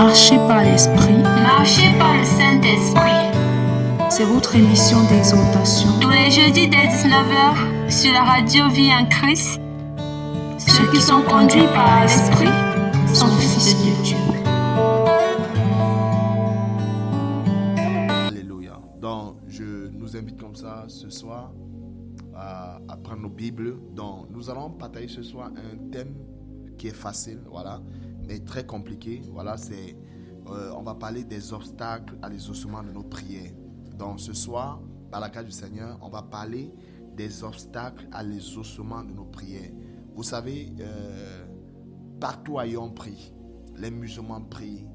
Marchez par l'Esprit. Marchez par le Saint-Esprit. C'est votre émission d'exhortation. Tous les jeudis dès 19h sur la radio Vie en Christ. Ceux qui sont conduits par l'Esprit sont fils de Dieu. Alléluia. Donc, je nous invite comme ça ce soir à prendre nos Bibles. Donc, nous allons partager ce soir un thème qui est facile, voilà, mais très compliqué. Voilà, on va parler des obstacles à l'exaucement de nos prières. Donc, ce soir, par la grâce du Seigneur, on va parler des obstacles à l'exaucement de nos prières. Vous savez, partout ailleurs on prie. Les musulmans prient,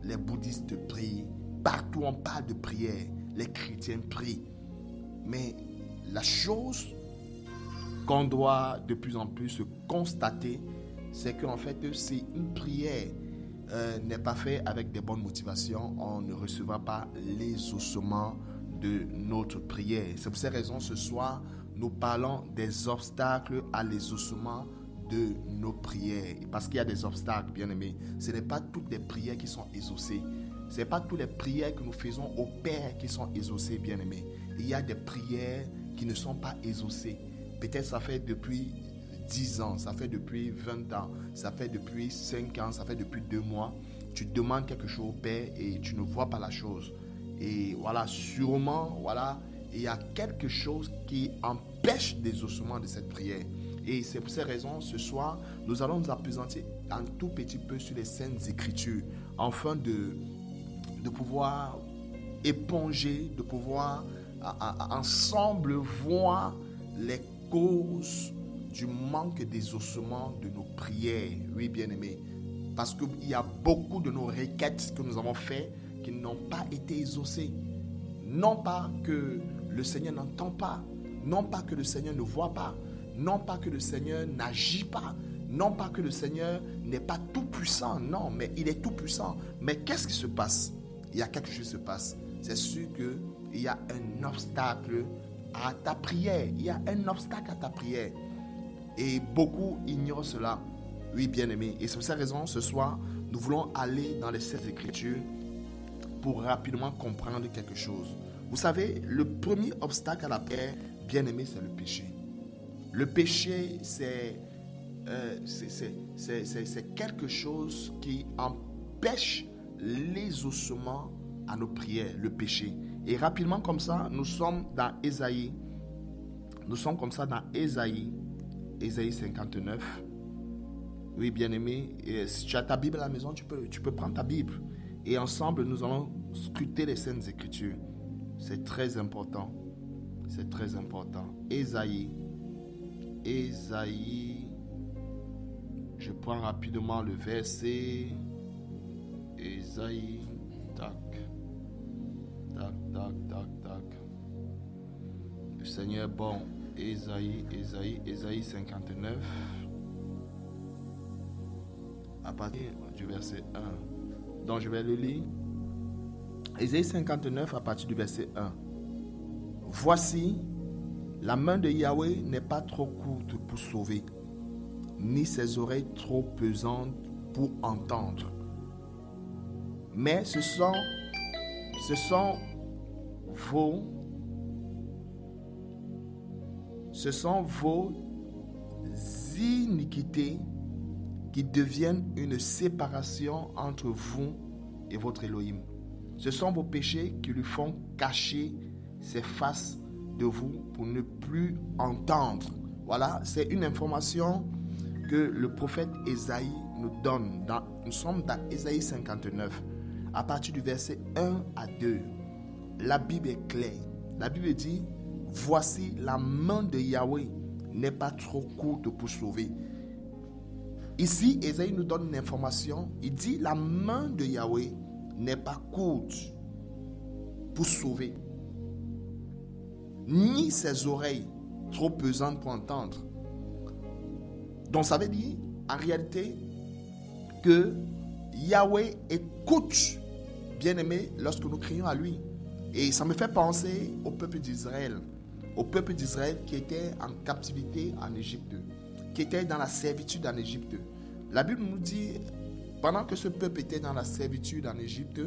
les bouddhistes prient, partout on parle de prière, les chrétiens prient. Mais la chose qu'on doit de plus en plus constater, c'est qu'en fait, si une prière n'est pas faite avec des bonnes motivations, on ne recevra pas l'exaucement de notre prière. C'est pour ces raisons, ce soir, nous parlons des obstacles à l'exaucement de nos prières. Parce qu'il y a des obstacles, bien aimés. Ce n'est pas toutes les prières qui sont exaucées. Ce n'est pas toutes les prières que nous faisons au Père qui sont exaucées, bien aimés. Il y a des prières qui ne sont pas exaucées. Peut-être ça fait depuis 10 ans, ça fait depuis 20 ans, ça fait depuis 5 ans, ça fait depuis 2 mois. Tu demandes quelque chose au Père et tu ne vois pas la chose. Et voilà, sûrement, voilà, il y a quelque chose qui empêche l'exaucement de cette prière. Et c'est pour ces raisons, ce soir, nous allons nous appesantir un tout petit peu sur les Saintes Écritures, afin de pouvoir éponger, de pouvoir ensemble voir les causes du manque d'exaucement de nos prières. Oui, bien-aimés. Parce qu'il y a beaucoup de nos requêtes que nous avons faites qui n'ont pas été exaucées. Non pas que le Seigneur n'entend pas, non pas que le Seigneur ne voit pas, non pas que le Seigneur n'agit pas, non pas que le Seigneur n'est pas tout puissant, non, mais il est tout puissant. Mais qu'est-ce qui se passe? Il y a quelque chose qui se passe. C'est sûr qu'il y a un obstacle à ta prière. Il y a un obstacle à ta prière. Et beaucoup ignorent cela. Oui, bien-aimés. Et c'est pour cette raison, ce soir, nous voulons aller dans les Saintes Écritures pour rapidement comprendre quelque chose. Vous savez, le premier obstacle à la prière, bien-aimé, c'est le péché. Le péché, c'est quelque chose qui empêche l'exaucement à nos prières, le péché. Et rapidement comme ça, nous sommes dans Ésaïe. Nous sommes comme ça dans Ésaïe 59. Oui, bien-aimé, si tu as ta Bible à la maison, tu peux prendre ta Bible. Et ensemble, nous allons scruter les Saintes Écritures. C'est très important. C'est très important. Ésaïe. Je prends rapidement le verset. Ésaïe. Tac. Le Seigneur, bon. Ésaïe 59. À partir du verset 1. Donc je vais le lire. Ésaïe 59 à partir du verset 1. Voici, la main de Yahweh n'est pas trop courte pour sauver, ni ses oreilles trop pesantes pour entendre. Mais ce sont vos iniquités qui deviennent une séparation entre vous et votre Elohim. Ce sont vos péchés qui lui font cacher ses faces de vous pour ne plus entendre. Voilà, c'est une information que le prophète Ésaïe nous donne. Nous sommes dans Ésaïe 59, à partir du verset 1 à 2. La Bible est claire. La Bible dit, voici la main de Yahweh n'est pas trop courte pour sauver. Ici, Ésaïe nous donne une information. Il dit, la main de Yahweh n'est pas courte pour sauver, ni ses oreilles trop pesantes pour entendre. Donc ça veut dire en réalité que Yahweh écoute, bien aimé, lorsque nous crions à lui. Et ça me fait penser au peuple d'Israël qui était en captivité en Égypte, qui était dans la servitude en Égypte. La Bible nous dit pendant que ce peuple était dans la servitude en Égypte,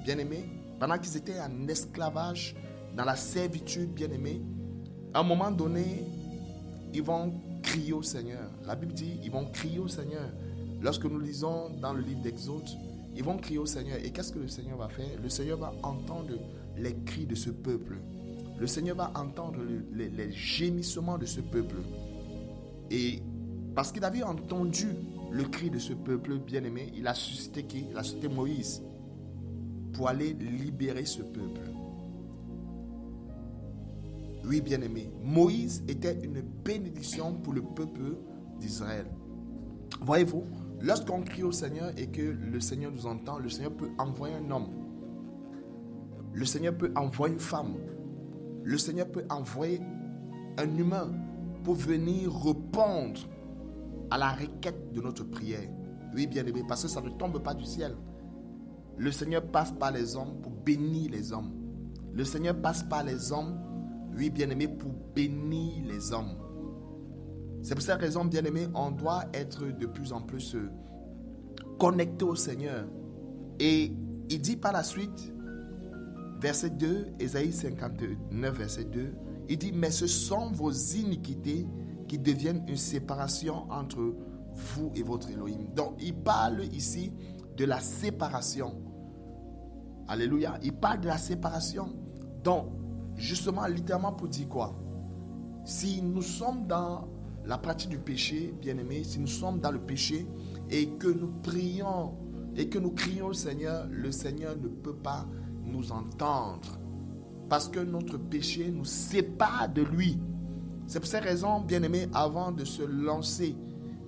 bien-aimé, pendant qu'ils étaient en esclavage, dans la servitude, bien-aimé, à un moment donné, ils vont crier au Seigneur. La Bible dit, ils vont crier au Seigneur. Lorsque nous lisons dans le livre d'Exode, ils vont crier au Seigneur. Et qu'est-ce que le Seigneur va faire? Le Seigneur va entendre les cris de ce peuple. Le Seigneur va entendre les gémissements de ce peuple. Et parce qu'il avait entendu le cri de ce peuple bien-aimé, il a suscité qui? Il a suscité Moïse pour aller libérer ce peuple. Oui, bien-aimé, Moïse était une bénédiction pour le peuple d'Israël. Voyez-vous, lorsqu'on crie au Seigneur et que le Seigneur nous entend, le Seigneur peut envoyer un homme. Le Seigneur peut envoyer une femme. Le Seigneur peut envoyer un humain pour venir répondre à la requête de notre prière. Oui, bien-aimé, parce que ça ne tombe pas du ciel. Le Seigneur passe par les hommes pour bénir les hommes. Le Seigneur passe par les hommes, oui, bien-aimé, pour bénir les hommes. C'est pour cette raison, bien-aimé, on doit être de plus en plus connecté au Seigneur. Et il dit par la suite, verset 2, Ésaïe 59, verset 2, il dit, mais ce sont vos iniquités qui deviennent une séparation entre vous et votre Elohim. Donc, il parle ici de la séparation. Alléluia. Il parle de la séparation. Donc, justement, littéralement pour dire quoi? Si nous sommes dans la pratique du péché, bien-aimé, si nous sommes dans le péché et que nous prions et que nous crions au Seigneur, le Seigneur ne peut pas nous entendre parce que notre péché nous sépare de lui. C'est pour cette raison, bien-aimé, avant de se lancer,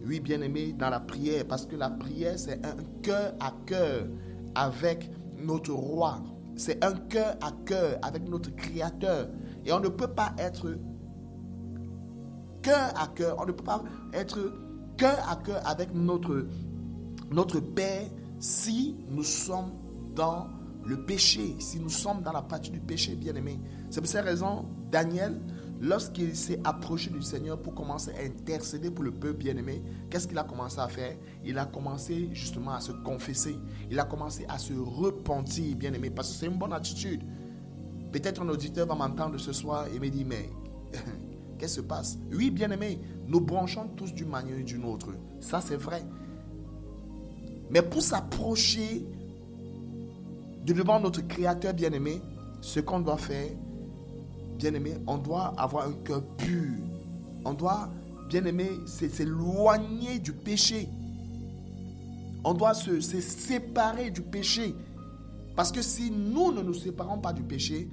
oui, bien-aimé, dans la prière, parce que la prière, c'est un cœur à cœur avec notre roi. C'est un cœur à cœur avec notre Créateur. Et on ne peut pas être cœur à cœur, on ne peut pas être cœur à cœur avec notre Père si nous sommes dans le péché, si nous sommes dans la pratique du péché, bien-aimé. C'est pour cette raison, Daniel, lorsqu'il s'est approché du Seigneur pour commencer à intercéder pour le peuple bien-aimé, qu'est-ce qu'il a commencé à faire? Il a commencé justement à se confesser. Il a commencé à se repentir, bien-aimé, parce que c'est une bonne attitude. Peut-être un auditeur va m'entendre ce soir et me dire, mais qu'est-ce qui se passe? Oui, bien-aimé, nous branchons tous d'une manière ou d'une autre. Ça, c'est vrai. Mais pour s'approcher de devant notre Créateur bien-aimé, ce qu'on doit faire, bien-aimé, on doit avoir un cœur pur. On doit, bien-aimé, s'éloigner du péché. On doit se séparer du péché. Parce que si nous ne nous séparons pas du péché,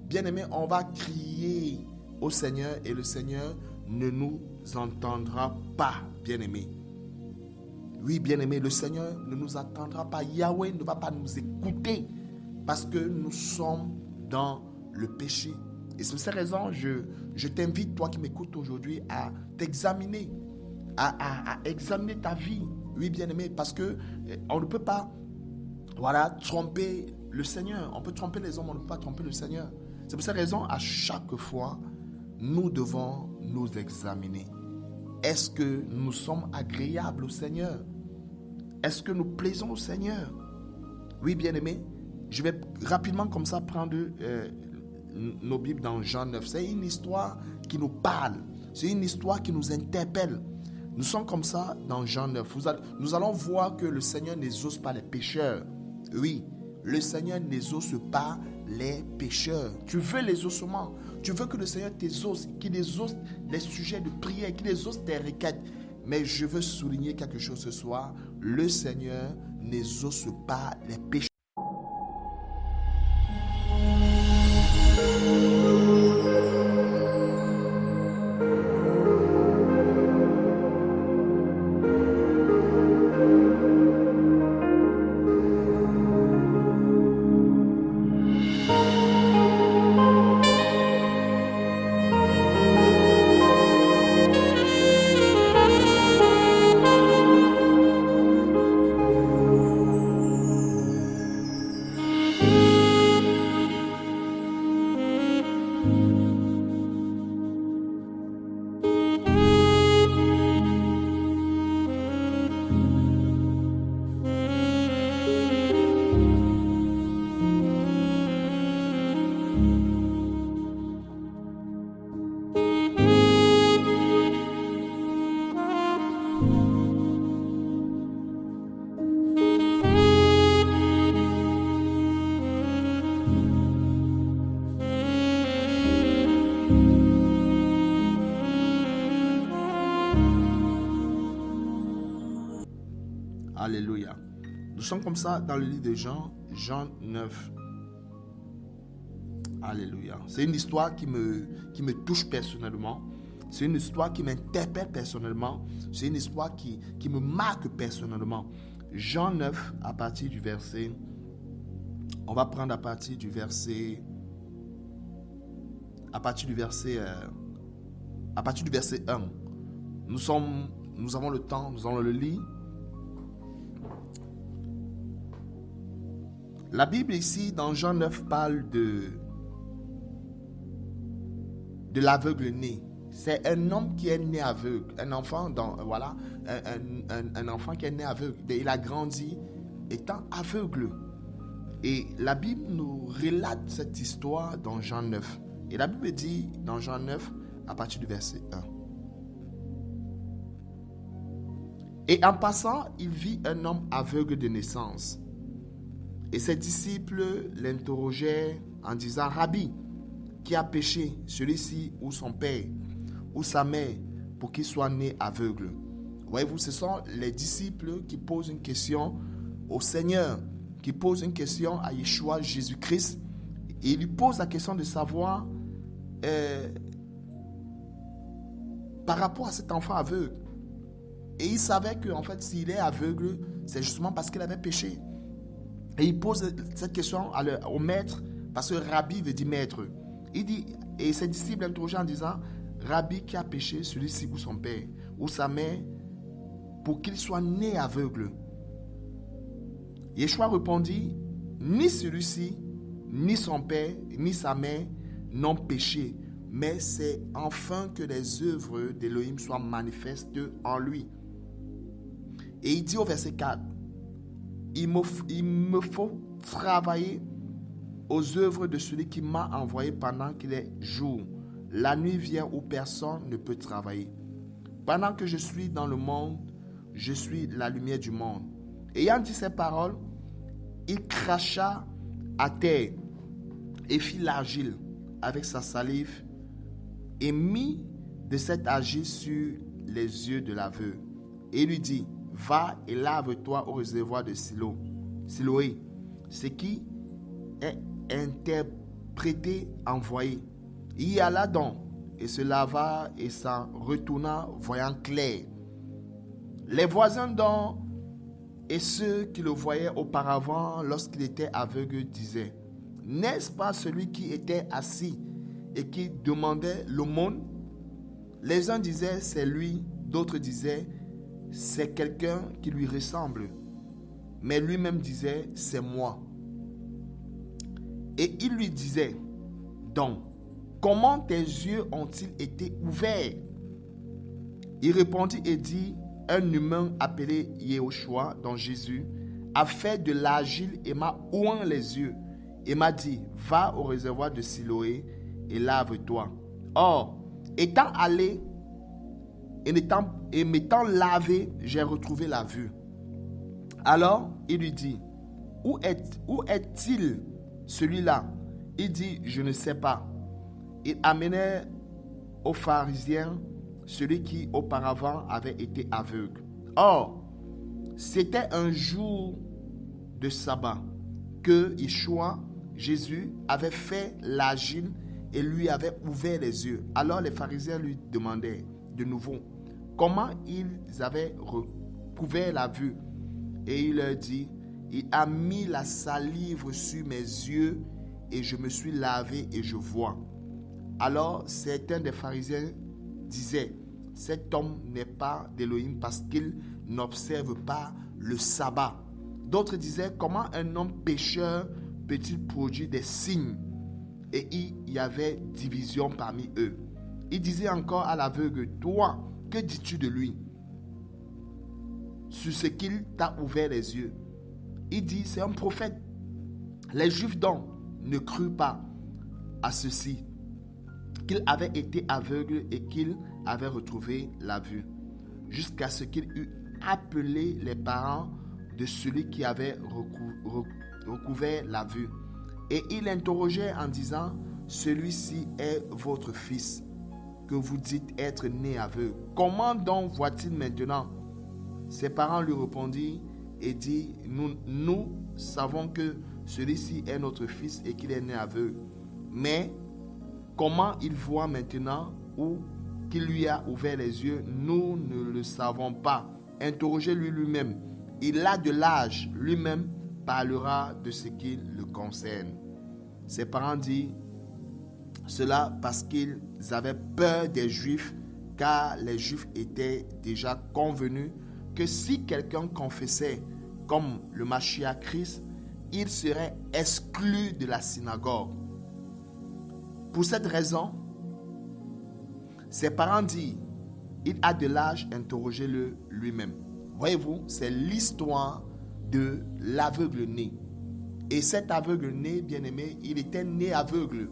bien-aimé, on va crier au Seigneur et le Seigneur ne nous entendra pas, bien-aimé. Oui, bien-aimé, le Seigneur ne nous attendra pas. Yahweh ne va pas nous écouter parce que nous sommes dans le péché. Et c'est pour cette raison, je t'invite, toi qui m'écoutes aujourd'hui, à t'examiner, à examiner ta vie. Oui, bien-aimé, parce que on ne peut pas, voilà, tromper le Seigneur. On peut tromper les hommes, on ne peut pas tromper le Seigneur. C'est pour cette raison, à chaque fois, nous devons nous examiner. Est-ce que nous sommes agréables au Seigneur? Est-ce que nous plaisons au Seigneur? Oui, bien-aimé, je vais rapidement comme ça prendre nos Bibles dans Jean 9. C'est une histoire qui nous parle. C'est une histoire qui nous interpelle. Nous sommes comme ça dans Jean 9. Nous allons voir que le Seigneur n'exauce pas les pécheurs. Oui, le Seigneur n'exauce pas les pécheurs. Tu veux l'exaucement. Tu veux que le Seigneur t'exauce, qu'il exauce les sujets de prière, qu'il exauce tes requêtes. Mais je veux souligner quelque chose ce soir. Le Seigneur n'exauce pas les pécheurs. Alléluia. Nous sommes comme ça dans le livre de Jean, Jean 9. Alléluia. C'est une histoire qui me touche personnellement. C'est une histoire qui m'interpelle personnellement. C'est une histoire qui me marque personnellement. Jean 9, à partir du verset... On va prendre à partir du verset 1. Nous avons le temps, nous allons le lire. La Bible ici, dans Jean 9, parle de l'aveugle né. C'est un homme qui est né aveugle, un enfant qui est né aveugle. Il a grandi étant aveugle. Et la Bible nous relate cette histoire dans Jean 9. Et la Bible dit dans Jean 9, à partir du verset 1. Et en passant, il vit un homme aveugle de naissance. Et ses disciples l'interrogeaient en disant: Rabbi, qui a péché, celui-ci ou son père, ou sa mère, pour qu'il soit né aveugle? Voyez-vous, ce sont les disciples qui posent une question au Seigneur, qui posent une question à Yeshua, Jésus-Christ. Et il lui pose la question de savoir par rapport à cet enfant aveugle. Et il savait qu'en fait, s'il est aveugle, c'est justement parce qu'il avait péché. Et il pose cette question au maître, parce que Rabbi veut dire maître. Il dit, et ses disciples l'interrogent en disant: Rabbi, qui a péché, celui-ci ou son père, ou sa mère, pour qu'il soit né aveugle? Yeshua répondit: ni celui-ci, ni son père, ni sa mère n'ont péché, mais c'est enfin que les œuvres d'Élohim soient manifestes en lui. Et il dit au verset 4, il me faut travailler aux œuvres de celui qui m'a envoyé pendant qu'il est jour. La nuit vient où personne ne peut travailler. Pendant que je suis dans le monde, je suis la lumière du monde. Ayant dit ces paroles, il cracha à terre et fit l'argile avec sa salive et mit de cette argile sur les yeux de l'aveugle. Et lui dit: va et lave-toi au réservoir de Siloé, ce qui est interprété envoyé. Il y alla donc et se lava et s'en retourna voyant clair. Les voisins donc et ceux qui le voyaient auparavant lorsqu'il était aveugle disaient: n'est-ce pas celui qui était assis et qui demandait l'aumône? Les uns disaient: c'est lui. D'autres disaient: c'est quelqu'un qui lui ressemble. Mais lui-même disait: c'est moi. Et il lui disait: donc, comment tes yeux ont-ils été ouverts? Il répondit et dit: un humain appelé Yehoshua, dont Jésus, a fait de l'argile et m'a oint les yeux et m'a dit: va au réservoir de Siloé et lave-toi. Or, étant allé et m'étant lavé, j'ai retrouvé la vue. Alors, il lui dit: où est-il celui-là? Il dit: je ne sais pas. Il amenait aux pharisiens celui qui auparavant avait été aveugle. Or, c'était un jour de sabbat que Yeshua, Jésus, avait fait l'argile et lui avait ouvert les yeux. Alors les pharisiens lui demandaient de nouveau comment ils avaient recouvert la vue. Et il leur dit: il a mis la salive sur mes yeux et je me suis lavé et je vois. Alors certains des pharisiens disaient: cet homme n'est pas d'Élohim parce qu'il n'observe pas le sabbat. D'autres disaient: comment un homme pécheur peut-il produire des signes? Et il y avait division parmi eux. Il disait encore à l'aveugle: toi, que dis-tu de lui? Sur ce qu'il t'a ouvert les yeux. Il dit: c'est un prophète. Les Juifs donc ne crurent pas à ceci, qu'il avait été aveugle et qu'il avait retrouvé la vue, jusqu'à ce qu'il eût appelé les parents de celui qui avait recouvert la vue. Et il l'interrogeait en disant: celui-ci est votre fils, que vous dites être né aveugle. Comment donc voit-il maintenant? Ses parents lui répondirent et dirent, nous savons que celui-ci est notre fils et qu'il est né aveugle. Mais comment il voit maintenant ou qu'il lui a ouvert les yeux, nous ne le savons pas. Interrogez-lui lui-même. Il a de l'âge, lui-même parlera de ce qui le concerne. Ses parents dirent cela parce qu'ils avaient peur des Juifs, car les Juifs étaient déjà convenus que si quelqu'un confessait comme le Mashiach Christ, il serait exclu de la synagogue. Pour cette raison, ses parents disent, il a de l'âge, interrogez-le lui-même. Voyez-vous, c'est l'histoire de l'aveugle né. Et cet aveugle né, bien-aimé, il était né aveugle.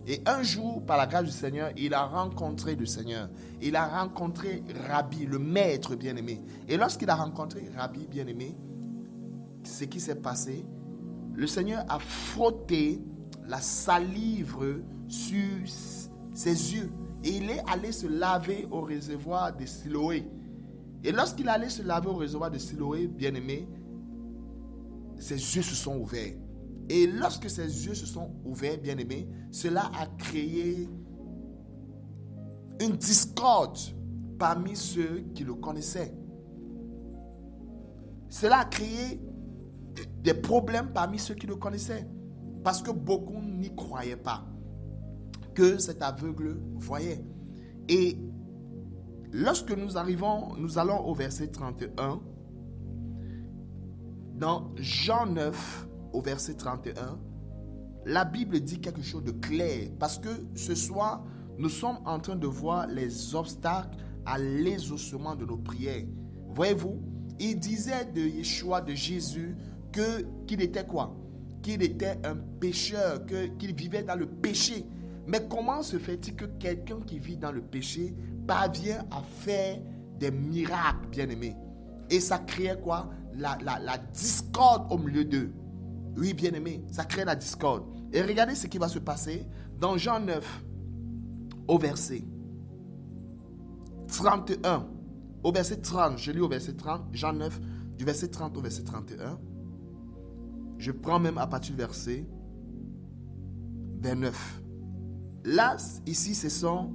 Et un jour, par la grâce du Seigneur, il a rencontré le Seigneur. Il a rencontré Rabbi, le maître bien-aimé. Et lorsqu'il a rencontré Rabbi, bien-aimé, ce qui s'est passé, le Seigneur a frotté la salive sur ses yeux. Et il est allé se laver au réservoir de Siloé. Et lorsqu'il est allé se laver au réservoir de Siloé, bien-aimé, ses yeux se sont ouverts. Et lorsque ses yeux se sont ouverts, bien-aimé, cela a créé une discorde parmi ceux qui le connaissaient. Cela a créé des problèmes parmi ceux qui le connaissaient. Parce que beaucoup n'y croyaient pas que cet aveugle voyait. Et lorsque nous allons au verset 31, dans Jean 9, au verset 31, la Bible dit quelque chose de clair. Parce que ce soir, nous sommes en train de voir les obstacles à l'exaucement de nos prières. Voyez-vous, il disait de Yeshua, de Jésus, qu'il était quoi? Qu'il était un pécheur, qu'il vivait dans le péché. Mais comment se fait-il que quelqu'un qui vit dans le péché parvient à faire des miracles, bien-aimés? Et ça créait quoi? La discorde au milieu d'eux. Oui, bien-aimés, ça crée la discorde. Et regardez ce qui va se passer dans Jean 9, au verset 31, au verset 30. Je lis au verset 30, Jean 9, du verset 30 au verset 31. Je prends même à partir du verset 29. Là, ici, ce sont...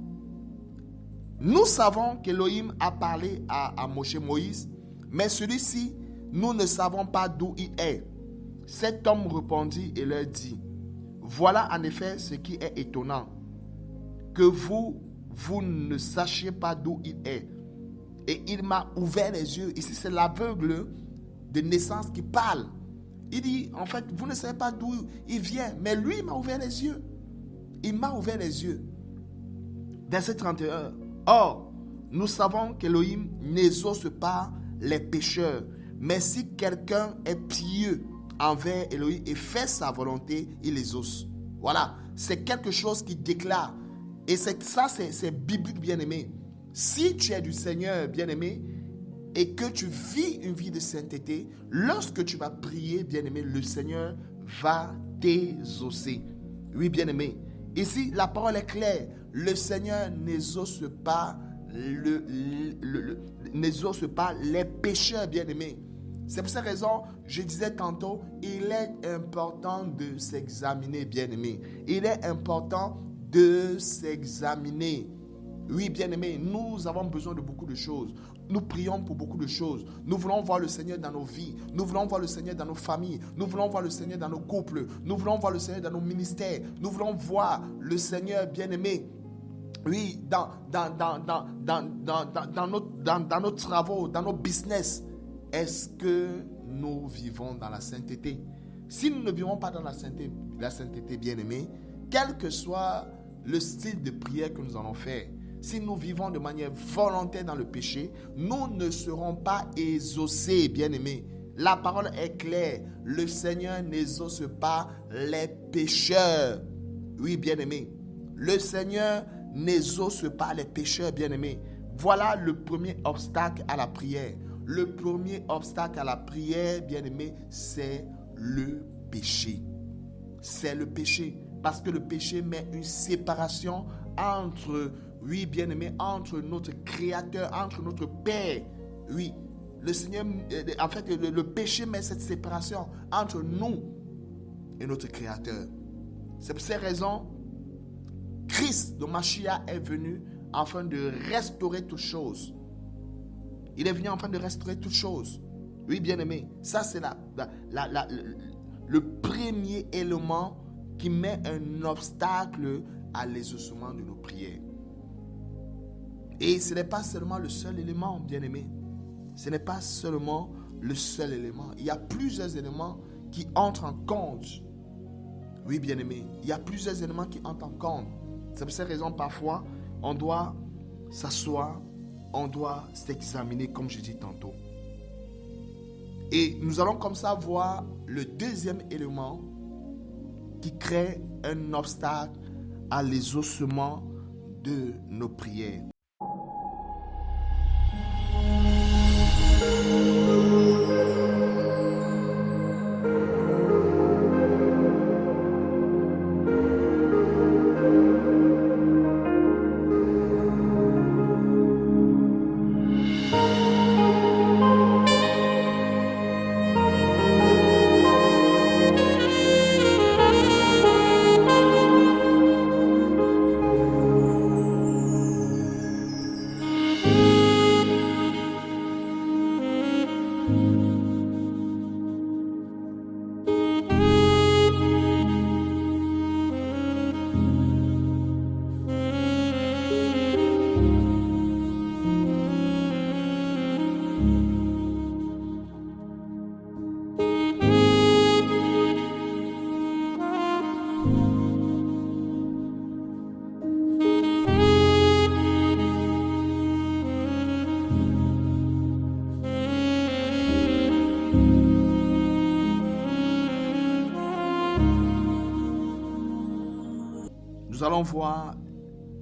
Nous savons qu'Élohim a parlé à Moïse, mais celui-ci, nous ne savons pas d'où il est. Cet homme répondit et leur dit, voilà en effet ce qui est étonnant, que vous ne sachiez pas d'où il est. Et il m'a ouvert les yeux. Ici, c'est l'aveugle de naissance qui parle. Il dit, en fait, vous ne savez pas d'où il vient, mais lui, il m'a ouvert les yeux. Il m'a ouvert les yeux. Verset 31. Or, nous savons qu'Élohim n'exauce pas les pécheurs, mais si quelqu'un est pieux envers Élohim et fait sa volonté, il exauce. Voilà, c'est quelque chose qui déclare. Et c'est biblique, bien-aimé. Si tu es du Seigneur, bien-aimé, et que tu vis une vie de sainteté, lorsque tu vas prier, bien-aimé, le Seigneur va t'exaucer. Oui, bien-aimé. Ici, la parole est claire. Le Seigneur n'exauce pas les pécheurs, bien-aimés. C'est pour cette raison, je disais tantôt, il est important de s'examiner, bien-aimé. Il est important de s'examiner. Oui, bien-aimé, nous avons besoin de beaucoup de choses. Nous prions pour beaucoup de choses. Nous voulons voir le Seigneur dans nos vies. Nous voulons voir le Seigneur dans nos familles. Nous voulons voir le Seigneur dans nos couples. Nous voulons voir le Seigneur dans nos ministères. Nous voulons voir le Seigneur, bien-aimé, oui, dans nos travaux, dans nos business. Est-ce que nous vivons dans la sainteté? Si nous ne vivons pas dans la sainteté, bien-aimé, quel que soit le style de prière que nous allons faire, si nous vivons de manière volontaire dans le péché, nous ne serons pas exaucés, bien-aimés. La parole est claire. Le Seigneur n'exauce pas les pécheurs. Oui, bien-aimés. Le Seigneur n'exauce pas les pécheurs, bien-aimés. Voilà le premier obstacle à la prière. Le premier obstacle à la prière, bien-aimés, c'est le péché. C'est le péché. Parce que le péché met une séparation entre, oui, bien-aimé, entre notre Créateur, entre notre Père. Oui, le Seigneur, en fait, le péché met cette séparation entre nous et notre Créateur. C'est pour ces raisons, Christ, le Mashiach, est venu afin de restaurer toutes choses. Il est venu afin de restaurer toutes choses. Oui, bien-aimé, ça c'est le premier élément qui met un obstacle à l'exaucement de nos prières. Et ce n'est pas seulement le seul élément, bien-aimé. Ce n'est pas seulement le seul élément. Il y a plusieurs éléments qui entrent en compte. Oui, bien-aimé, il y a plusieurs éléments qui entrent en compte. C'est pour cette raison, parfois, on doit s'asseoir, on doit s'examiner, comme je dis tantôt. Et nous allons comme ça voir le deuxième élément qui crée un obstacle à l'exaucement de nos prières. Nous allons voir,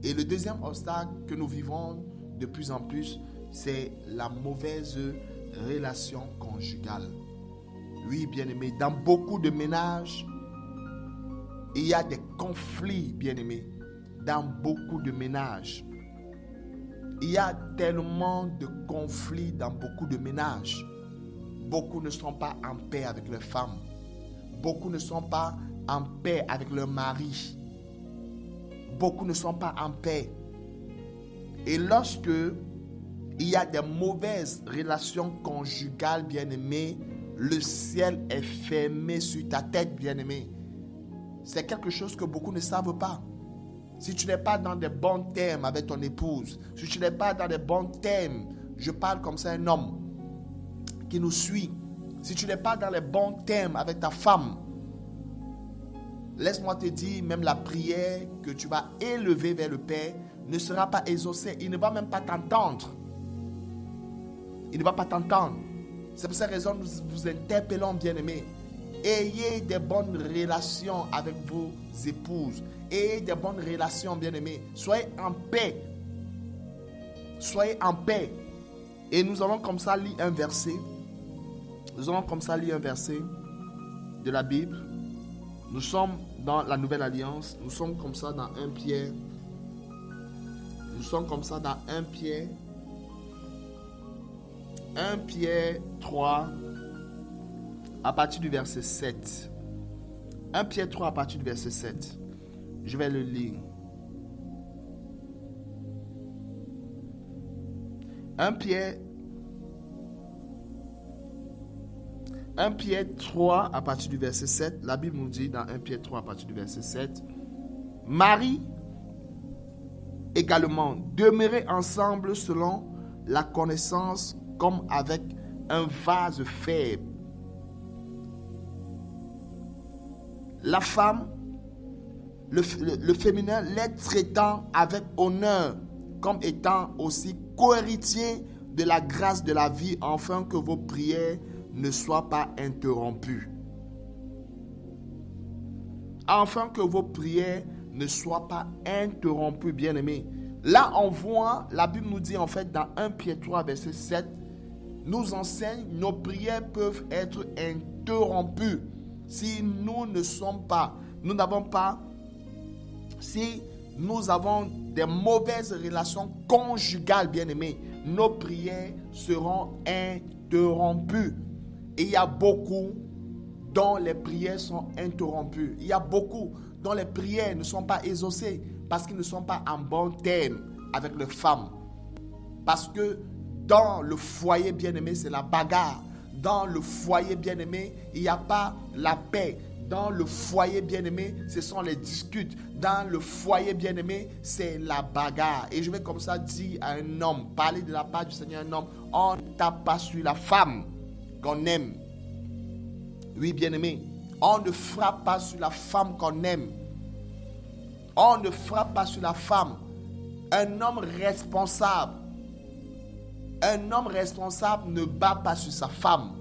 et le deuxième obstacle que nous vivons de plus en plus, c'est la mauvaise relation conjugale. Oui, bien-aimé, dans beaucoup de ménages, il y a des conflits, bien-aimé. Dans beaucoup de ménages, il y a tellement de conflits dans beaucoup de ménages. Beaucoup ne sont pas en paix avec leurs femmes. Beaucoup ne sont pas en paix avec leur mari. Beaucoup ne sont pas en paix. Et lorsque il y a des mauvaises relations conjugales, bien-aimé, le ciel est fermé sur ta tête, bien-aimé. C'est quelque chose que beaucoup ne savent pas. Si tu n'es pas dans des bons termes avec ton épouse, si tu n'es pas dans des bons termes, je parle comme ça un homme qui nous suit. Si tu n'es pas dans les bons termes avec ta femme, laisse-moi te dire, même la prière que tu vas élever vers le Père ne sera pas exaucée. Il ne va même pas t'entendre. Il ne va pas t'entendre. C'est pour cette raison que nous vous interpellons, bien-aimés. Ayez des bonnes relations avec vos épouses. Ayez des bonnes relations, bien-aimés. Soyez en paix. Soyez en paix. Et nous allons comme ça lire un verset. Nous allons comme ça lire un verset de la Bible. Nous sommes dans la Nouvelle Alliance. Nous sommes comme ça dans 1 Pierre. Nous sommes comme ça dans 1 Pierre. 1 Pierre 3, à partir du verset 7. 1 Pierre 3, à partir du verset 7. Je vais le lire. 1 Pierre 3, à partir du verset 7. La Bible nous dit dans 1 Pierre 3, à partir du verset 7. Marie également, demeurez ensemble selon la connaissance, comme avec un vase faible. La femme, le féminin, les traitant avec honneur, comme étant aussi co-héritiers de la grâce de la vie, afin que vos prières ne soient pas interrompues. Afin que vos prières ne soient pas interrompues, bien-aimés. Là, on voit, la Bible nous dit en fait dans 1 Pierre 3, verset 7, nous enseigne, nos prières peuvent être interrompues si nous n'avons pas Si nous avons des mauvaises relations conjugales, bien-aimés, nos prières seront interrompues. Et il y a beaucoup dont les prières sont interrompues. Il y a beaucoup dont les prières ne sont pas exaucées parce qu'ils ne sont pas en bon terme avec les femmes. Parce que dans le foyer, bien-aimé, c'est la bagarre. Dans le foyer, bien-aimé, il n'y a pas la paix. Dans le foyer, bien-aimé, ce sont les disputes. Dans le foyer, bien-aimé, c'est la bagarre. Et je vais comme ça dire à un homme, parler de la part du Seigneur à un homme, on ne tape pas sur la femme qu'on aime. Oui, bien-aimé, on ne frappe pas sur la femme qu'on aime. On ne frappe pas sur la femme. Un homme responsable ne bat pas sur sa femme.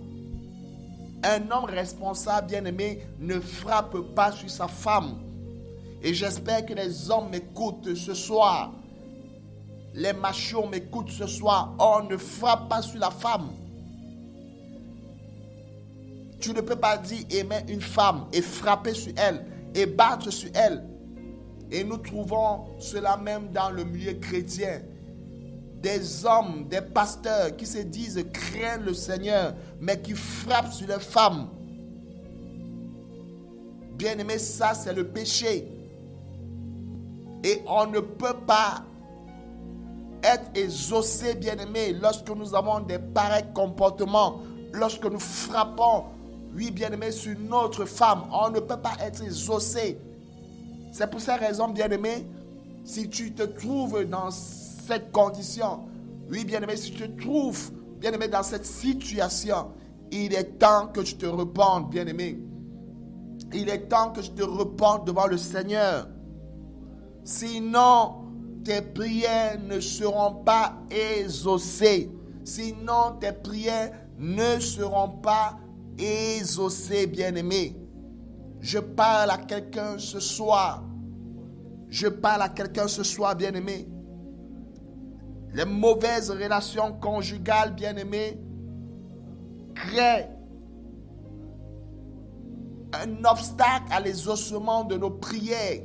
Un homme responsable, bien-aimé, ne frappe pas sur sa femme. Et j'espère que les hommes m'écoutent ce soir. Les machos m'écoutent ce soir. On ne frappe pas sur la femme. Tu ne peux pas dire aimer une femme et frapper sur elle et battre sur elle. Et nous trouvons cela même dans le milieu chrétien. Des hommes, des pasteurs qui se disent craindre le Seigneur, mais qui frappent sur les femmes. Bien-aimé, ça c'est le péché. Et on ne peut pas être exaucé, bien-aimé, lorsque nous avons des pareils comportements, lorsque nous frappons, oui, bien-aimé, sur notre femme. On ne peut pas être exaucé. C'est pour cette raison, bien-aimé, si tu te trouves dans cette condition, oui, bien-aimé, si tu te trouves, bien-aimé, dans cette situation, il est temps que tu te repentes, bien-aimé. Il est temps que tu te repentes devant le Seigneur. Sinon, tes prières ne seront pas exaucées. Sinon, tes prières ne seront pas exaucées, bien-aimé. Je parle à quelqu'un ce soir. Je parle à quelqu'un ce soir, bien-aimé. Les mauvaises relations conjugales, bien-aimé, créent un obstacle à l'exaucement de nos prières.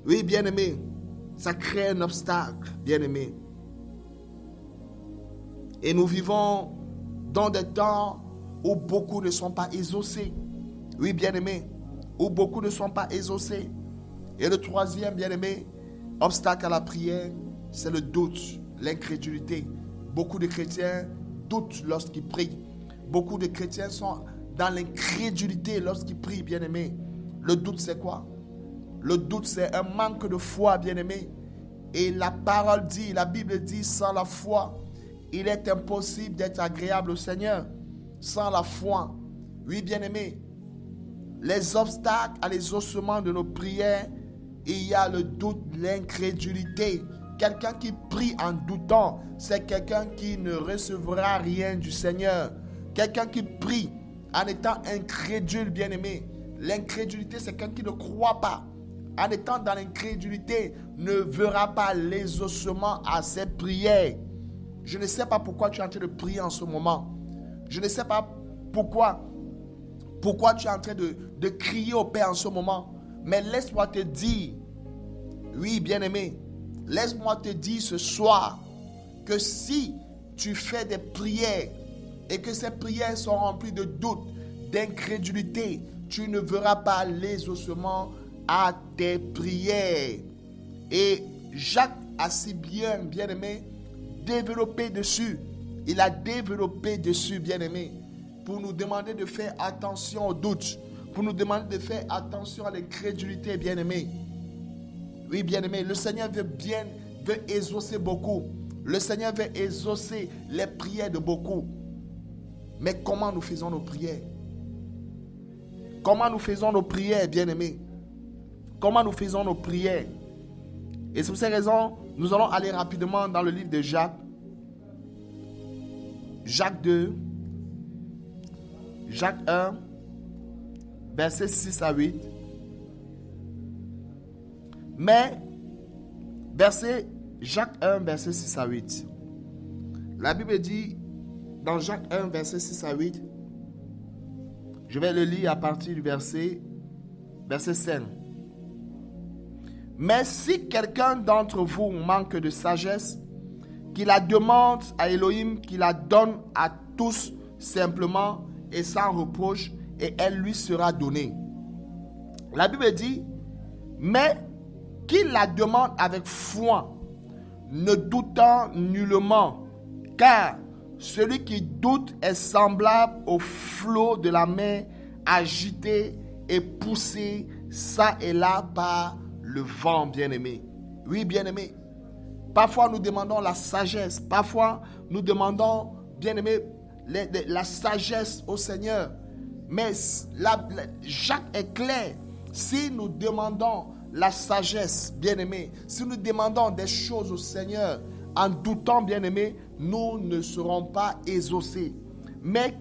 Oui, bien-aimé, ça crée un obstacle, bien-aimé. Et nous vivons dans des temps où beaucoup ne sont pas exaucés. Oui, bien-aimé, où beaucoup ne sont pas exaucés. Et le troisième, bien-aimé, obstacle à la prière, c'est le doute, l'incrédulité. Beaucoup de chrétiens doutent lorsqu'ils prient. Beaucoup de chrétiens sont dans l'incrédulité lorsqu'ils prient, bien-aimé. Le doute, c'est quoi? Le doute, c'est un manque de foi, bien-aimé. Et la parole dit, la Bible dit, sans la foi, il est impossible d'être agréable au Seigneur. Sans la foi. Oui, bien-aimé. Les obstacles à l'exaucement de nos prières, il y a le doute, l'incrédulité. Quelqu'un qui prie en doutant, c'est quelqu'un qui ne recevra rien du Seigneur. Quelqu'un qui prie en étant incrédule, bien-aimé. L'incrédulité, c'est quelqu'un qui ne croit pas. En étant dans l'incrédulité, ne verra pas l'exaucement à ses prières. Je ne sais pas pourquoi tu es en train de prier en ce moment. Je ne sais pas pourquoi tu es en train de crier au Père en ce moment. Mais laisse-moi te dire, oui, bien-aimé, laisse-moi te dire ce soir que si tu fais des prières et que ces prières sont remplies de doute, d'incrédulité, tu ne verras pas l'exaucement à tes prières. Et Jacques a si bien-aimé, développé dessus. Il a développé dessus, bien-aimé, pour nous demander de faire attention au doute, pour nous demander de faire attention à l'incrédulité, bien-aimé. Oui, bien-aimé, le Seigneur veut exaucer beaucoup. Le Seigneur veut exaucer les prières de beaucoup. Mais comment nous faisons nos prières? Comment nous faisons nos prières, bien-aimés? Comment nous faisons nos prières? Et c'est pour ces raisons, nous allons aller rapidement dans le livre de Jacques. Jacques 2. Jacques 1, versets 6 à 8. Mais, Jacques 1, verset 6 à 8. La Bible dit, dans Jacques 1, verset 6 à 8, je vais le lire à partir du verset Verset 5. Mais si quelqu'un d'entre vous manque de sagesse, qu'il la demande à Elohim, qu'il la donne à tous simplement et sans reproche, et elle lui sera donnée. La Bible dit, mais qu'il la demande avec foi, ne doutant nullement, car celui qui doute est semblable au flot de la mer agité et poussé ça et là par le vent, bien-aimé. Oui, bien-aimé. Parfois, nous demandons la sagesse. Parfois, nous demandons, bien-aimé, la sagesse au Seigneur. Mais Jacques est clair. Si nous demandons la sagesse, bien-aimé, si nous demandons des choses au Seigneur en doutant, bien-aimé, nous ne serons pas exaucés. Mais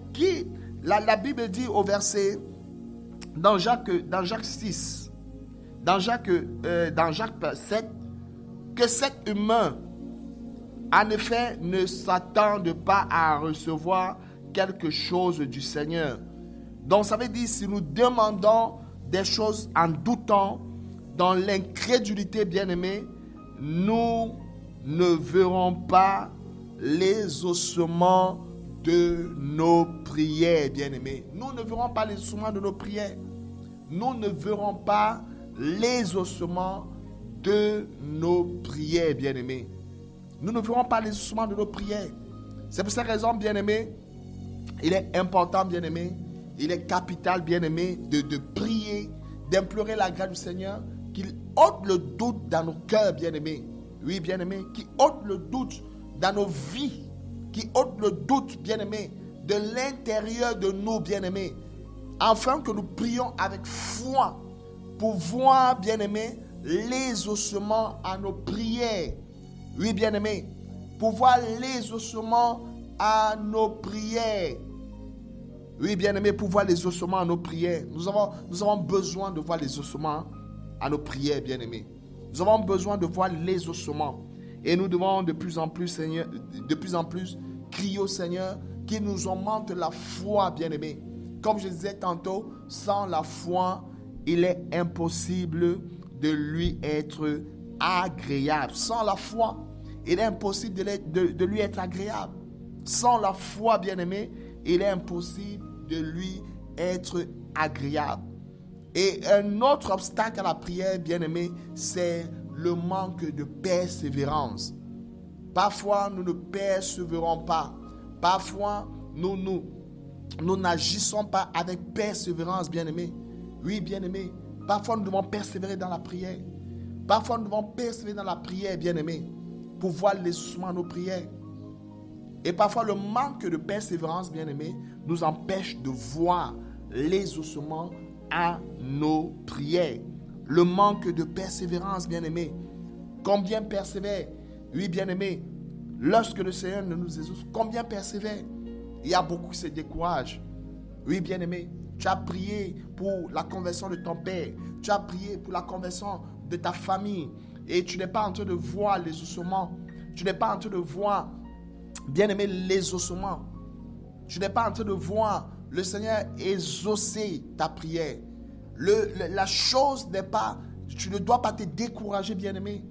la Bible dit au verset, dans Jacques 6, dans Jacques 7, que cet humain, en effet, ne s'attende pas à recevoir quelque chose du Seigneur. Donc, ça veut dire, si nous demandons des choses en doutant, dans l'incrédulité, bien-aimés, nous ne verrons pas les ossements de nos prières, bien-aimés. Nous ne verrons pas les ossements de nos prières. Nous ne verrons pas les ossements de nos prières, bien-aimés. Nous ne verrons pas les ossements de nos prières. C'est pour cette raison, bien-aimés, il est important, bien-aimés, il est capital, bien-aimés, de prier, d'implorer la grâce du Seigneur, qu'il ôte le doute dans nos cœurs, bien-aimés. Oui, bien-aimés, qu'il ôte le doute dans nos vies, qu'il ôte le doute, bien-aimés, de l'intérieur de nous, bien-aimés, afin que nous prions avec foi pour voir, bien-aimés, les ossements à nos prières. Oui, bien-aimés, pour voir les ossements à nos prières. Oui, bien-aimés, pour voir les ossements à nos prières. Nous avons besoin de voir les ossements à nos prières, bien-aimés. Nous avons besoin de voir les ossements. Et nous devons de plus en plus, Seigneur, crier au Seigneur qu'il nous augmente la foi, bien-aimés. Comme je disais tantôt, sans la foi, il est impossible de lui être agréable. Sans la foi, il est impossible de lui être agréable. Sans la foi, bien-aimé, il est impossible de lui être agréable. Et un autre obstacle à la prière, bien-aimé, c'est le manque de persévérance. Parfois, nous ne persévérons pas. Parfois, nous n'agissons pas avec persévérance, bien-aimé. Oui, bien-aimé. Parfois, nous devons persévérer dans la prière. Parfois, nous devons persévérer dans la prière, bien-aimé, pour voir les ossements de nos prières. Et parfois, le manque de persévérance, bien-aimé, nous empêche de voir les ossements à nos prières. Le manque de persévérance, bien-aimé. Combien persévère? Oui, bien-aimé. Lorsque le Seigneur ne nous exauce, combien persévère? Il y a beaucoup qui se découragent. Oui, bien-aimé. Tu as prié pour la conversion de ton père. Tu as prié pour la conversion de ta famille. Et tu n'es pas en train de voir les ossements. Tu n'es pas en train de voir, bien-aimé, les ossements. Tu n'es pas en train de voir le Seigneur exaucer ta prière. La chose n'est pas, tu ne dois pas te décourager, bien-aimé.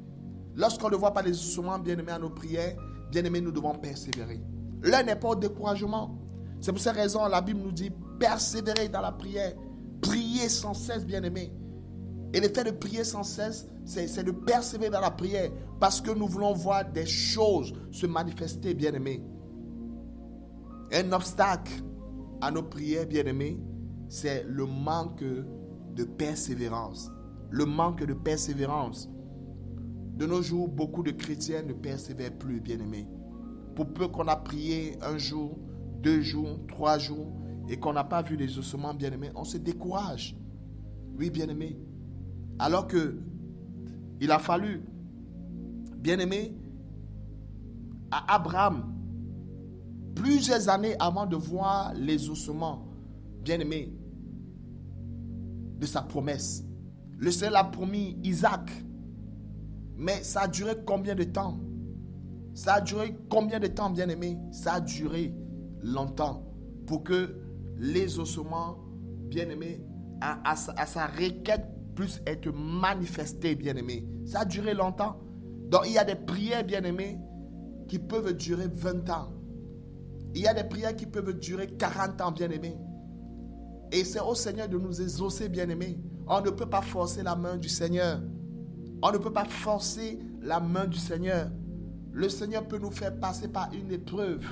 Lorsqu'on ne voit pas les ossements, bien-aimé, à nos prières, bien-aimé, nous devons persévérer. L'un n'est pas au découragement. C'est pour cette raison, la Bible nous dit, persévérer dans la prière. Prier sans cesse, bien-aimé. Et le fait de prier sans cesse, c'est de persévérer dans la prière. Parce que nous voulons voir des choses se manifester, bien-aimé. Un obstacle à nos prières, bien-aimés, c'est le manque de persévérance. Le manque de persévérance. De nos jours, beaucoup de chrétiens ne persévèrent plus, bien-aimés. Pour peu qu'on a prié un jour, 2 jours, 3 jours, et qu'on n'a pas vu les ossements, bien-aimés, on se décourage. Oui, bien-aimés. Alors que il a fallu, bien-aimés, à Abraham, plusieurs années avant de voir les ossements, bien-aimés, de sa promesse. Le Seigneur a promis Isaac. Mais ça a duré combien de temps? Ça a duré combien de temps, bien-aimés? Ça a duré longtemps pour que les ossements, bien-aimés, à sa requête puisse être manifesté, bien-aimé. Ça a duré longtemps. Donc, il y a des prières, bien-aimés, qui peuvent durer 20 ans. Il y a des prières qui peuvent durer 40 ans, bien-aimés. Et c'est au Seigneur de nous exaucer, bien-aimés. On ne peut pas forcer la main du Seigneur. On ne peut pas forcer la main du Seigneur. Le Seigneur peut nous faire passer par une épreuve.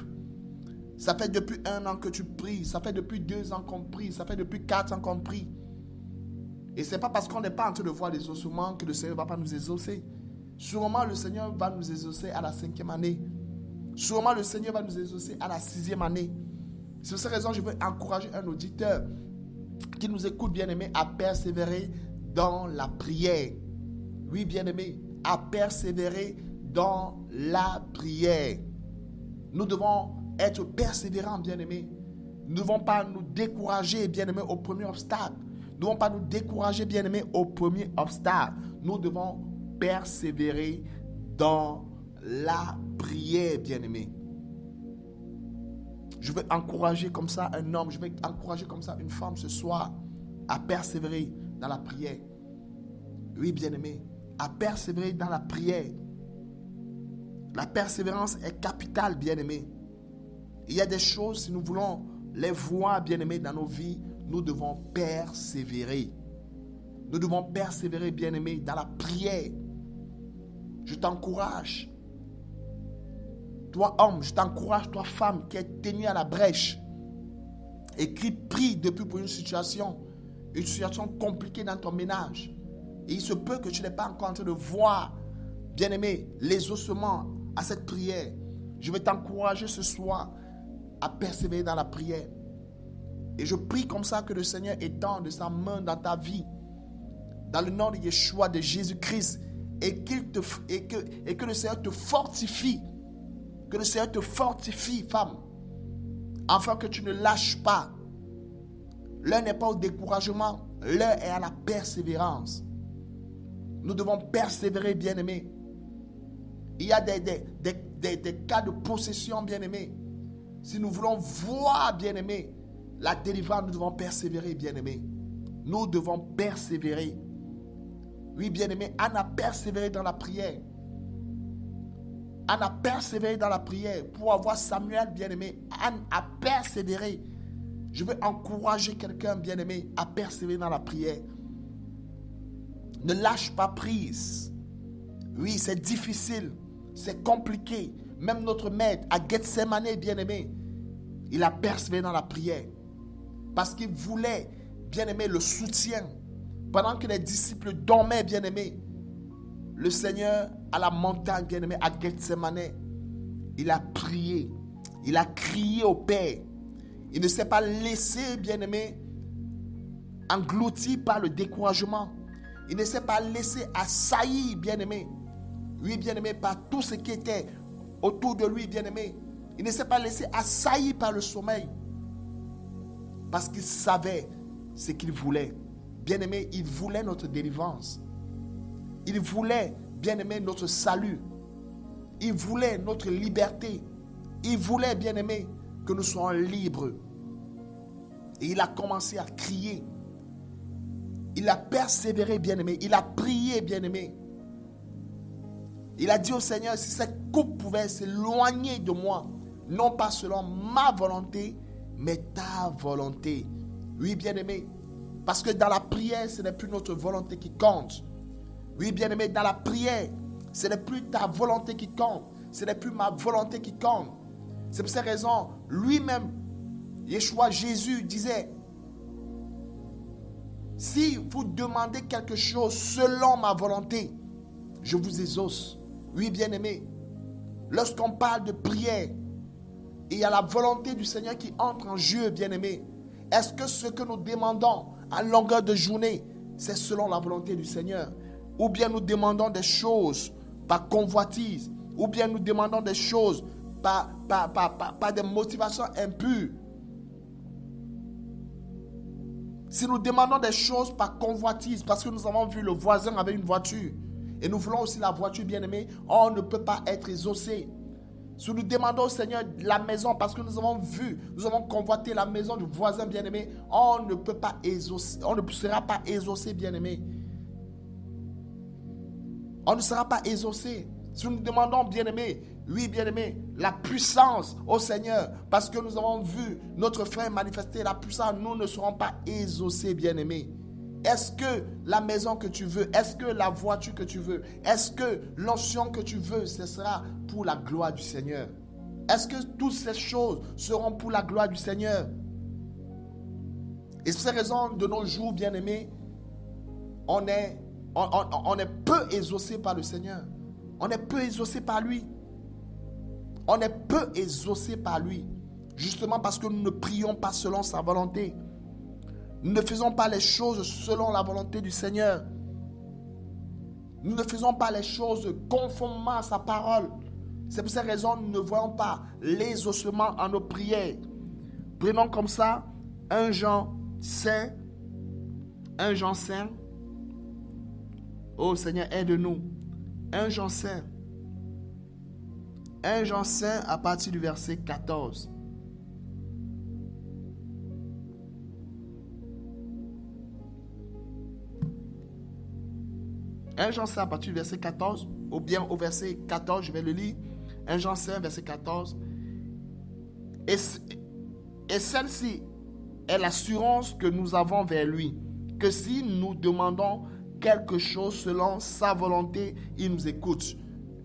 Ça fait depuis 1 an que tu pries. Ça fait depuis 2 ans qu'on prie. Ça fait depuis 4 ans qu'on prie. Et ce n'est pas parce qu'on n'est pas en train de voir les ossements que le Seigneur ne va pas nous exaucer. Sûrement, le Seigneur va nous exaucer à la 5e année. Sûrement, le Seigneur va nous exaucer à la 6e année. C'est pour cette raison que je veux encourager un auditeur qui nous écoute, bien-aimé, à persévérer dans la prière. Oui, bien-aimé, à persévérer dans la prière. Nous devons être persévérants, bien-aimé. Nous ne devons pas nous décourager, bien-aimé, au premier obstacle. Nous ne devons pas nous décourager, bien-aimé, au premier obstacle. Nous devons persévérer dans la prière, bien-aimé. Je veux encourager comme ça un homme, je veux encourager comme ça une femme ce soir à persévérer dans la prière. Oui, bien-aimé, à persévérer dans la prière. La persévérance est capitale, bien-aimé. Il y a des choses, si nous voulons les voir, bien-aimé, dans nos vies, nous devons persévérer. Nous devons persévérer, bien-aimé, dans la prière. Je t'encourage. Toi, homme, je t'encourage, toi, femme, qui est tenue à la brèche et qui prie depuis pour une situation compliquée dans ton ménage. Et il se peut que tu n'aies pas encore en train de voir, bien-aimé, les ossements à cette prière. Je vais t'encourager ce soir à persévérer dans la prière. Et je prie comme ça que le Seigneur étende sa main dans ta vie. Dans le nom de Yeshua, de Jésus-Christ. Et que le Seigneur te fortifie. Que le Seigneur te fortifie, femme. Afin que tu ne lâches pas. L'un n'est pas au découragement. L'un est à la persévérance. Nous devons persévérer, bien-aimés. Il y a des cas de possession, bien-aimés. Si nous voulons voir, bien-aimés, la délivrance, nous devons persévérer, bien-aimés. Nous devons persévérer. Oui, bien-aimé, Anne a persévéré dans la prière. Anne a persévéré dans la prière pour avoir Samuel, bien-aimé. Anne a persévéré. Je veux encourager quelqu'un, bien-aimé, à persévérer dans la prière. Ne lâche pas prise. Oui, c'est difficile. C'est compliqué. Même notre maître, à Gethsemane, bien-aimé, il a persévéré dans la prière. Parce qu'il voulait, bien-aimé, le soutien. Pendant que les disciples dormaient, bien-aimé, le Seigneur, à la montagne, bien-aimé, à Gethsemane, il a prié. Il a crié au Père. Il ne s'est pas laissé, bien-aimé, englouti par le découragement. Il ne s'est pas laissé assaillir, bien-aimé. Oui, bien-aimé, par tout ce qui était autour de lui, bien-aimé. Il ne s'est pas laissé assaillir par le sommeil. Parce qu'il savait ce qu'il voulait. Bien-aimé, il voulait notre délivrance. Il voulait, bien-aimé, notre salut. Il voulait notre liberté. Il voulait, bien-aimé, que nous soyons libres. Et il a commencé à crier. Il a persévéré, bien-aimé. Il a prié, bien-aimé. Il a dit au Seigneur, si cette coupe pouvait s'éloigner de moi, non pas selon ma volonté, mais ta volonté. Oui, bien-aimé. Parce que dans la prière, ce n'est plus notre volonté qui compte. Oui, bien-aimé, dans la prière, ce n'est plus ta volonté qui compte. Ce n'est plus ma volonté qui compte. C'est pour cette raison, lui-même, Yeshua, Jésus disait, si vous demandez quelque chose selon ma volonté, je vous exauce. Oui, bien-aimé, lorsqu'on parle de prière, il y a la volonté du Seigneur qui entre en jeu, bien-aimé. Est-ce que ce que nous demandons à longueur de journée, c'est selon la volonté du Seigneur? Ou bien nous demandons des choses par convoitise, ou bien nous demandons des choses par des motivations impures. Si nous demandons des choses par convoitise, parce que nous avons vu le voisin avec une voiture, et nous voulons aussi la voiture, bien-aimée, on ne peut pas être exaucé. Si nous demandons au Seigneur la maison, parce que nous avons vu, nous avons convoité la maison du voisin, bien-aimé, on ne peut pas exaucer, on ne sera pas exaucé, bien-aimé. On ne sera pas exaucé. Si nous demandons, bien-aimé, oui, bien-aimé, la puissance au Seigneur, parce que nous avons vu notre frère manifester la puissance, nous ne serons pas exaucés, bien-aimé. Est-ce que la maison que tu veux, est-ce que la voiture que tu veux, est-ce que l'onction que tu veux, ce sera pour la gloire du Seigneur? Est-ce que toutes ces choses seront pour la gloire du Seigneur? Et c'est cette raison, de nos jours, bien-aimés, on est peu exaucé par le Seigneur. On est peu exaucé par lui. On est peu exaucé par lui. Justement parce que nous ne prions pas selon sa volonté. Nous ne faisons pas les choses selon la volonté du Seigneur. Nous ne faisons pas les choses conformément à sa parole. C'est pour cette raison que nous ne voyons pas l'exaucement en nos prières. Prenons comme ça 1 Jean 5. 1 Jean 5. Oh Seigneur, aide-nous. 1 Jean 5. 1 Jean 5 à partir du verset 14. Un Jean 5 à partir du verset 14, ou bien au verset 14, je vais le lire. 1 Jean 5, verset 14. Et celle-ci est l'assurance que nous avons vers lui, que si nous demandons quelque chose selon sa volonté, il nous écoute.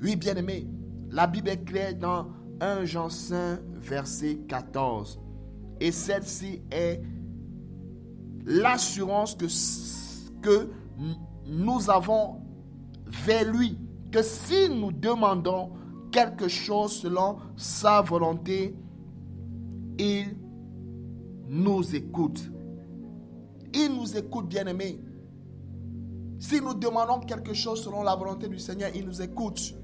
Oui, bien-aimé, la Bible est claire dans 1 Jean 5, verset 14. Et celle-ci est l'assurance que nous avons vers lui, que si nous demandons quelque chose selon sa volonté, il nous écoute. Il nous écoute, bien-aimé. Si nous demandons quelque chose selon la volonté du Seigneur, il nous écoute.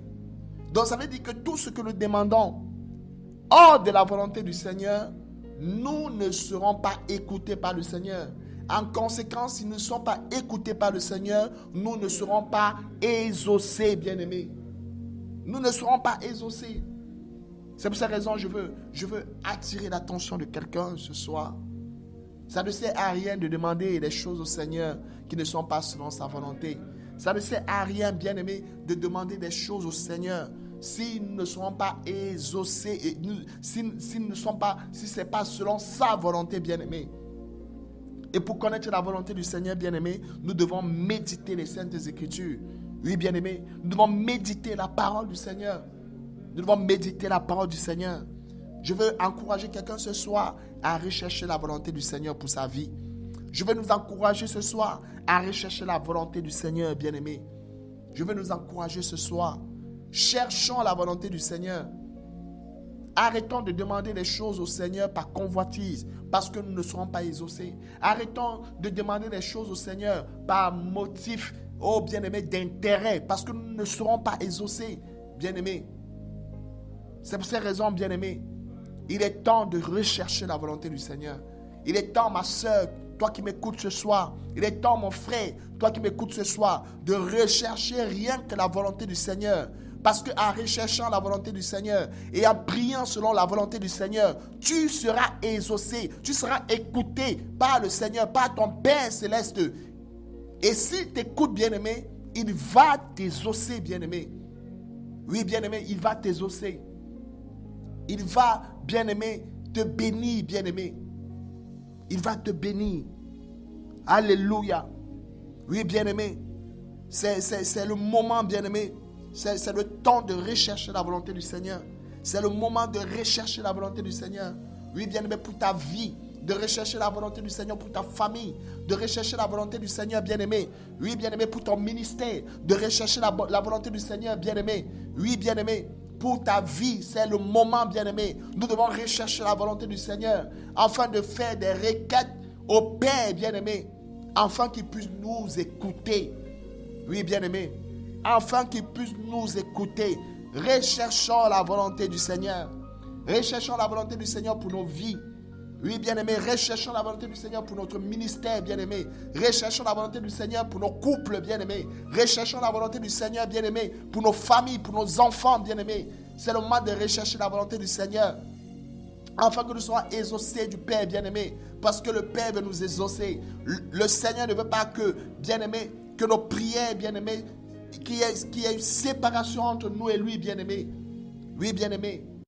Donc ça veut dire que tout ce que nous demandons hors de la volonté du Seigneur, nous ne serons pas écoutés par le Seigneur. En conséquence, si nous ne sommes pas écoutés par le Seigneur, nous ne serons pas exaucés, bien-aimés. Nous ne serons pas exaucés. C'est pour cette raison que je veux attirer l'attention de quelqu'un ce soir. Ça ne sert à rien de demander des choses au Seigneur qui ne sont pas selon sa volonté. Ça ne sert à rien, bien-aimé, de demander des choses au Seigneur si nous ne serons pas exaucés, et si ce n'est pas selon sa volonté, bien-aimé. Et pour connaître la volonté du Seigneur, bien-aimé, nous devons méditer les Saintes Écritures. Oui, bien-aimé, nous devons méditer la parole du Seigneur. Nous devons méditer la parole du Seigneur. Je veux encourager quelqu'un ce soir à rechercher la volonté du Seigneur pour sa vie. Je veux nous encourager ce soir à rechercher la volonté du Seigneur, bien-aimé. Je veux nous encourager ce soir. Cherchons la volonté du Seigneur. Arrêtons de demander des choses au Seigneur par convoitise, parce que nous ne serons pas exaucés. Arrêtons de demander des choses au Seigneur par motif, oh bien-aimé, d'intérêt, parce que nous ne serons pas exaucés, bien-aimé. C'est pour ces raisons, bien-aimé, il est temps de rechercher la volonté du Seigneur. Il est temps, ma soeur, toi qui m'écoutes ce soir, il est temps, mon frère, toi qui m'écoutes ce soir, de rechercher rien que la volonté du Seigneur. Parce qu'en recherchant la volonté du Seigneur et en priant selon la volonté du Seigneur, tu seras exaucé, tu seras écouté par le Seigneur, par ton Père céleste. Et s'il t'écoute, bien-aimé, il va t'exaucer, bien-aimé. Oui, bien-aimé, il va t'exaucer. Il va, bien-aimé, te bénir, bien-aimé. Il va te bénir. Alléluia. Oui, bien-aimé, c'est le moment, bien-aimé. C'est le temps de rechercher la volonté du Seigneur. C'est le moment de rechercher la volonté du Seigneur. Oui, bien-aimé, pour ta vie. De rechercher la volonté du Seigneur pour ta famille. De rechercher la volonté du Seigneur, bien-aimé. Oui, bien-aimé, pour ton ministère. De rechercher la volonté du Seigneur, bien-aimé. Oui, bien-aimé, pour ta vie. C'est le moment, bien-aimé. Nous devons rechercher la volonté du Seigneur afin de faire des requêtes au Père, bien-aimé. Afin qu'il puisse nous écouter. Oui, bien-aimé. Afin qu'il puisse nous écouter. Recherchons la volonté du Seigneur. Recherchons la volonté du Seigneur pour nos vies. Oui, bien-aimés, recherchons la volonté du Seigneur pour notre ministère, bien-aimés. Recherchons la volonté du Seigneur pour nos couples, bien-aimés. Recherchons la volonté du Seigneur, bien-aimés, pour nos familles, pour nos enfants, bien-aimés. C'est le moment de rechercher la volonté du Seigneur. Afin que nous soyons exaucés du Père, bien-aimé. Parce que le Père veut nous exaucer. Le Seigneur ne veut pas que, bien-aimés, que nos prières, bien-aimés, qu'il y ait une séparation entre nous et lui, bien-aimé. Oui, bien-aimé.